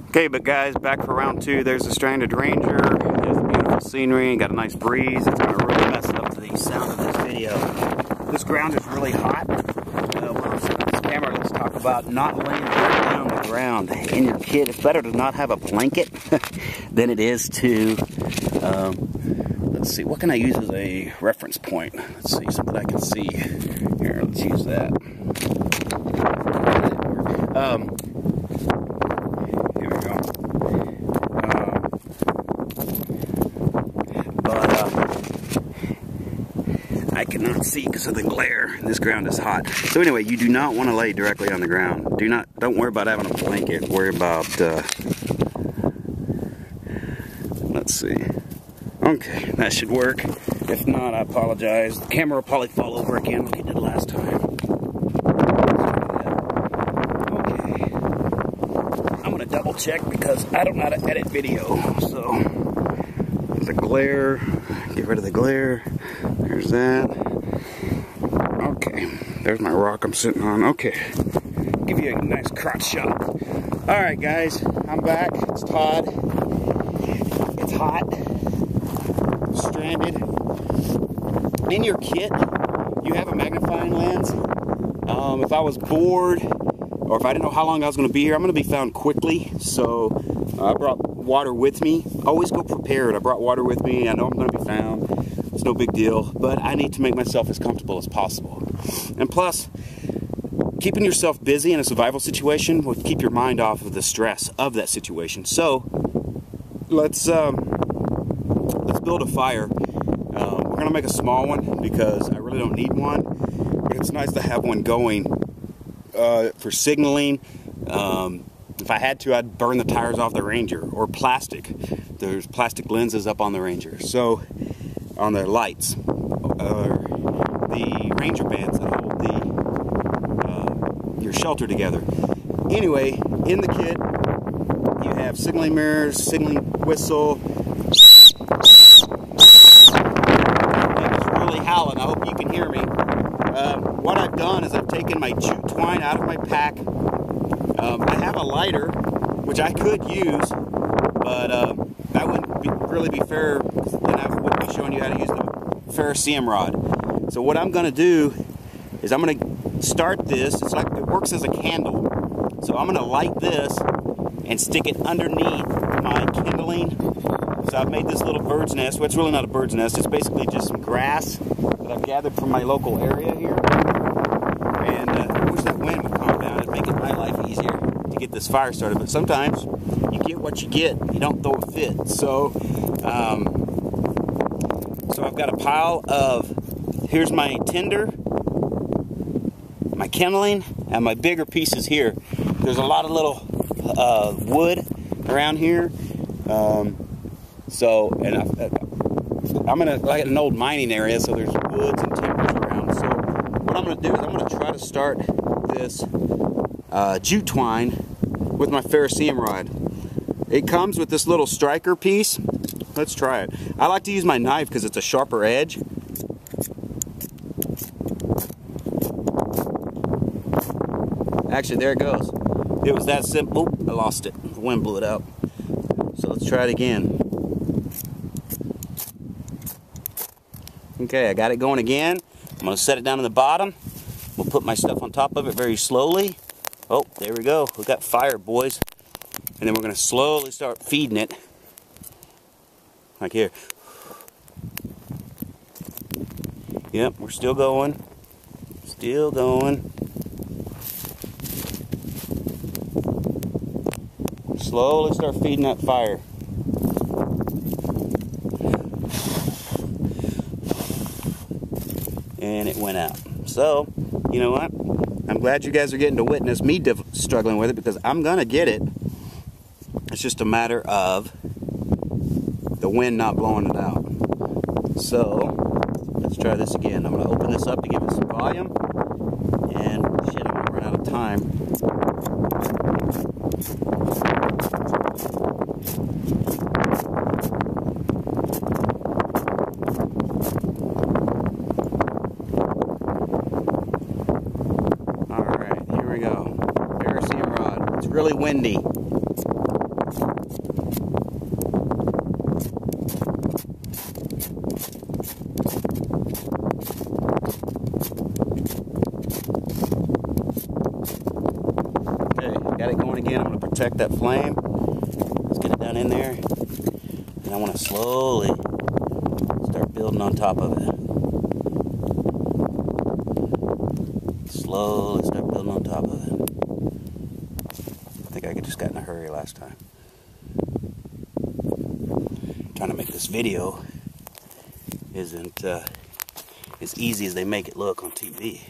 Okay, but guys, back for round two. There's the Stranded Ranger. There's the beautiful scenery. Got a nice breeze. It's going to really mess up the sound of this video. This ground is really hot. When I'm setting up this camera, let's talk about not laying directly on the ground in your kit. It's better to not have a blanket than it is to, let's see, what can I use as a reference point? Let's see, something I can see. Here, let's use that. Here we go. I cannot see because of the glare. This ground is hot. So anyway, you do not want to lay directly on the ground. Don't worry about having a blanket. Worry about, let's see. Okay, that should work. If not, I apologize. The camera will probably fall over again like it did last time. Okay. I'm gonna double check because I don't know how to edit video. So, there's a glare. Get rid of the glare. There's that. Okay, there's my rock I'm sitting on. Okay, give you a nice crotch shot. All right, guys, I'm back. It's Todd. It's hot. Stranded. In your kit, you have a magnifying lens. If I was bored, or if I didn't know how long I was going to be here, I'm going to be found quickly. So I brought water with me. Always go prepared. I brought water with me. I know I'm going to be found. It's no big deal, but I need to make myself as comfortable as possible. And plus, keeping yourself busy in a survival situation will keep your mind off of the stress of that situation. So let's build a fire. We're gonna make a small one because I really don't need one, but it's nice to have one going for signaling. If I had to, I'd burn the tires off the Ranger, or plastic. There's plastic lenses up on the Ranger. So on the lights, the Ranger bands that hold your shelter together. Anyway, in the kit, you have signaling mirrors, signaling whistle. And it's really howling. I hope you can hear me. What I've done is I've taken my jute twine out of my pack. I have a lighter, which I could use, but that wouldn't really be fair. Then I wouldn't be showing you how to use the ferrocerium rod. So what I'm going to do is I'm going to start this. It's like it works as a candle. So I'm going to light this and stick it underneath my kindling. So I've made this little bird's nest. Well, it's really not a bird's nest. It's basically just some grass that I've gathered from my local area here. And I wish that wind would calm down. It'd make my life easier to get this fire started. But sometimes you get what you get. You don't throw a fit. So, so I've got a pile of, here's my tinder, my kindling, and my bigger pieces here. There's a lot of little wood around here. So, and I'm in like an old mining area, so there's woods and timbers around. So what I'm going to do is I'm going to try to start this jute twine with my ferrocerium rod. It comes with this little striker piece. Let's try it. I like to use my knife because it's a sharper edge. Actually, there it goes. It was that simple. Oop, I lost it. The wind blew it out. So let's try it again. Okay, I got it going again. I'm going to set it down in the bottom. We'll put my stuff on top of it very slowly. Oh, there we go. We got fire, boys. And then we're going to slowly start feeding it. Like here. Yep, we're still going. Still going. Slowly start feeding that fire. And it went out. So, you know what? I'm glad you guys are getting to witness me struggling with it, because I'm gonna get it. It's just a matter of the wind not blowing it out. So, let's try this again. I'm gonna open this up to give it some volume. And shit, I'm gonna run out of time. Alright, here we go. Ferrocerium rod. It's really windy. to protect that flame. Let's get it down in there. And I want to slowly start building on top of it. Slowly start building on top of it. I think I just got in a hurry last time. Trying to make this video isn't as easy as they make it look on TV.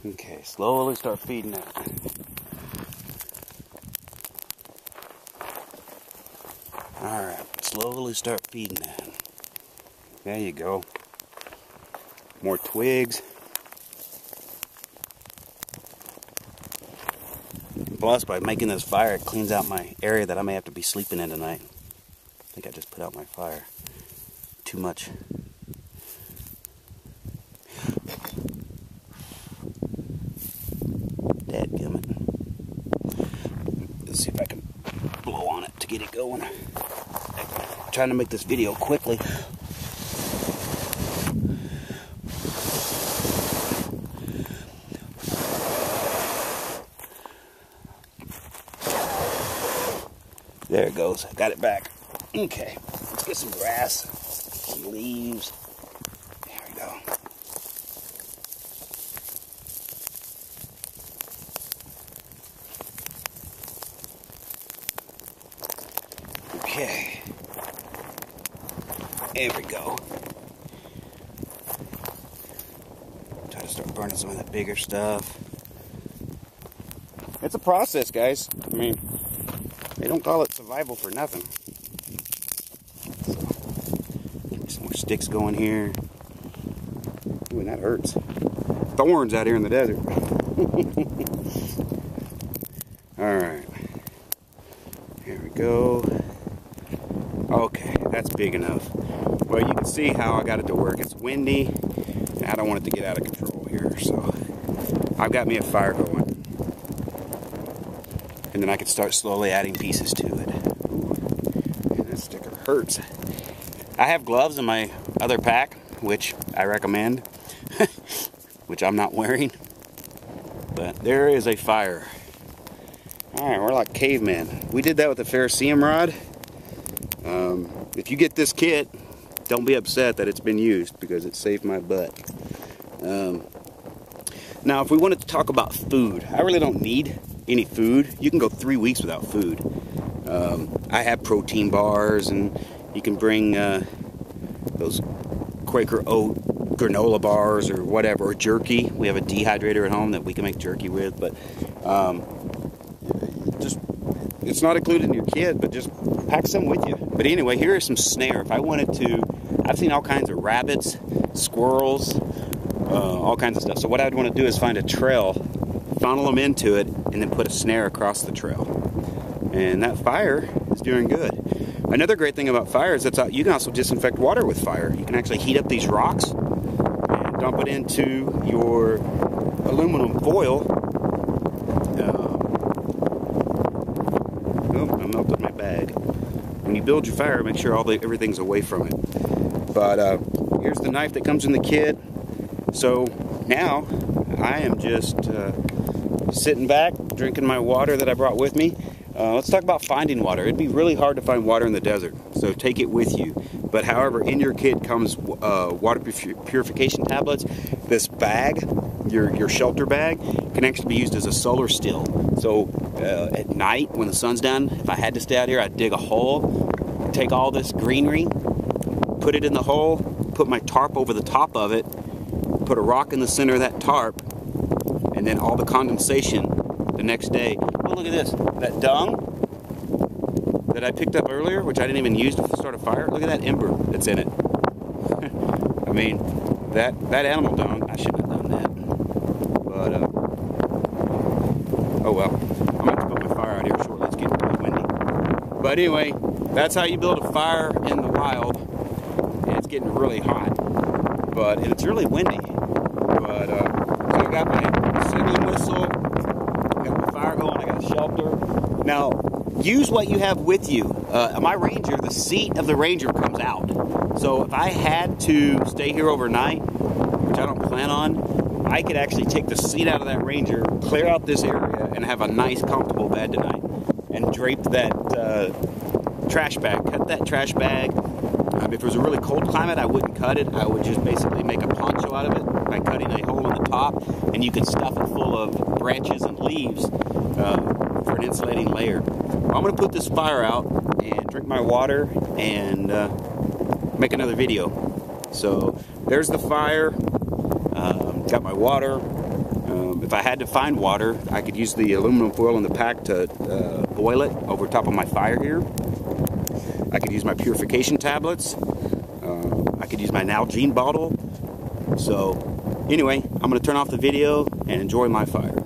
Okay, slowly start feeding that. Alright, slowly start feeding that. There you go. More twigs. Plus, by making this fire, it cleans out my area that I may have to be sleeping in tonight. I think I just put out my fire. Too much. Dadgummit. Let's see if I can blow on it to get it going. I'm trying to make this video quickly. There it goes. Got it back. Okay. Let's get some grass, some leaves. There we go. Okay. There we go. Try to start burning some of that bigger stuff. It's a process, guys. I mean, they don't call it survival for nothing. So, get some more sticks going here. Ooh, and that hurts. Thorns out here in the desert. Alright. Here we go. Okay, that's big enough. Well, you can see how I got it to work. It's windy, and I don't want it to get out of control here. So, I've got me a fire going. And then I can start slowly adding pieces to it. And that sticker hurts. I have gloves in my other pack, which I recommend, which I'm not wearing. But there is a fire. Alright, we're like cavemen. We did that with the Ferrocerium rod. If you get this kit, don't be upset that it's been used, because it saved my butt. Now, if we wanted to talk about food, I really don't need any food. You can go 3 weeks without food. I have protein bars, and you can bring those Quaker Oat granola bars or whatever, or jerky. We have a dehydrator at home that we can make jerky with, but just, it's not included in your kit, but just pack some with you. But anyway, here is some snare. If I wanted to, I've seen all kinds of rabbits, squirrels, all kinds of stuff. So what I'd want to do is find a trail, funnel them into it, and then put a snare across the trail. And that fire is doing good. Another great thing about fire is that you can also disinfect water with fire. You can actually heat up these rocks and dump it into your aluminum foil. Oh, I melted my bag. When you build your fire, make sure everything's away from it. But here's the knife that comes in the kit. So now I am just sitting back, drinking my water that I brought with me. Let's talk about finding water. It'd be really hard to find water in the desert, so take it with you. But however, in your kit comes water purification tablets. This bag, your shelter bag, can actually be used as a solar still. So at night, when the sun's down, if I had to stay out here, I'd dig a hole, take all this greenery, put it in the hole, put my tarp over the top of it, put a rock in the center of that tarp, and then all the condensation the next day. Oh, look at this. That dung that I picked up earlier, which I didn't even use to start a fire. Look at that ember that's in it. I mean, that animal dung, I shouldn't have done that. But, oh well. I'm going to have to put my fire out here shortly. It's getting really windy. But anyway, that's how you build a fire in the wild. And it's getting really hot. But it's really windy. But, I got my signal whistle. I got my fire going. I got a shelter. Now, use what you have with you. My Ranger, the seat of the Ranger comes out. So if I had to stay here overnight, which I don't plan on, I could actually take the seat out of that Ranger, clear out this area, and have a nice, comfortable bed tonight. and drape that trash bag. Cut that trash bag. If it was a really cold climate, I wouldn't cut it. I would just basically make a poncho out of it by cutting a hole in the top, and you can stuff it full of branches and leaves for an insulating layer. I'm going to put this fire out and drink my water and make another video. So there's the fire. Got my water. If I had to find water, I could use the aluminum foil in the pack to boil it over top of my fire here. I could use my purification tablets. I could use my Nalgene bottle. So anyway, I'm going to turn off the video and enjoy my fire.